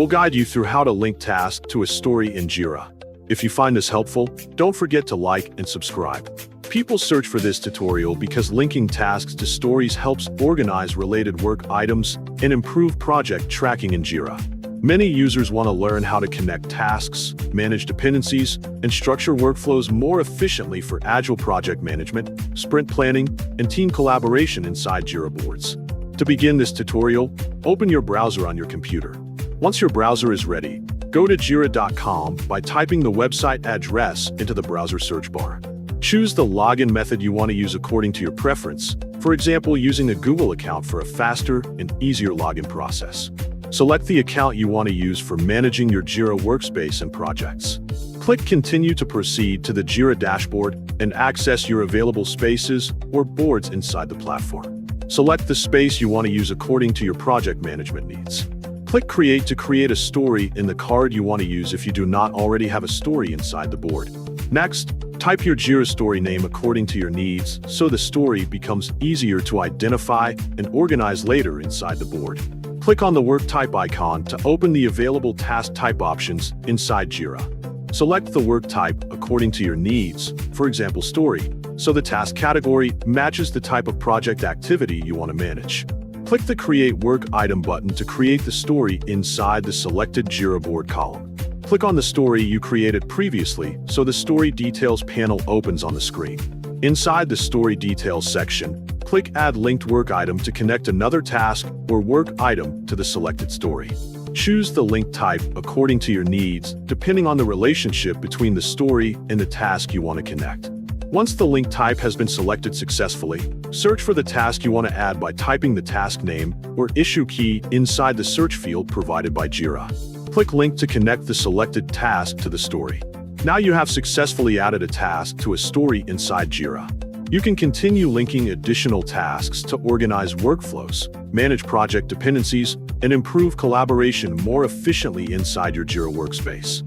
We'll guide you through how to link tasks to a story in Jira. If you find this helpful, don't forget to like and subscribe. People search for this tutorial because linking tasks to stories helps organize related work items and improve project tracking in Jira. Many users want to learn how to connect tasks, manage dependencies, and structure workflows more efficiently for agile project management, sprint planning, and team collaboration inside Jira boards. To begin this tutorial, open your browser on your computer. Once your browser is ready, go to 𝗟𝗹𝗞𝗘 by typing the website address into the browser search bar. Choose the login method you want to use according to your preference, for example, using a Google account for a faster and easier login process. Select the account you want to use for managing your Jira workspace and projects. Click Continue to proceed to the Jira dashboard and access your available spaces or boards inside the platform. Select the space you want to use according to your project management needs. Click Create to create a story in the card you want to use if you do not already have a story inside the board. Next, type your Jira story name according to your needs so the story becomes easier to identify and organize later inside the board. Click on the work type icon to open the available task type options inside Jira. Select the work type according to your needs, for example story, so the task category matches the type of project activity you want to manage. Click the Create Work Item button to create the story inside the selected Jira board column. Click on the story you created previously so the Story Details panel opens on the screen. Inside the Story Details section, click Add Linked Work Item to connect another task or work item to the selected story. Choose the link type according to your needs, depending on the relationship between the story and the task you want to connect. Once the link type has been selected successfully, search for the task you want to add by typing the task name or issue key inside the search field provided by Jira. Click Link to connect the selected task to the story. Now you have successfully added a task to a story inside Jira. You can continue linking additional tasks to organize workflows, manage project dependencies, and improve collaboration more efficiently inside your Jira workspace.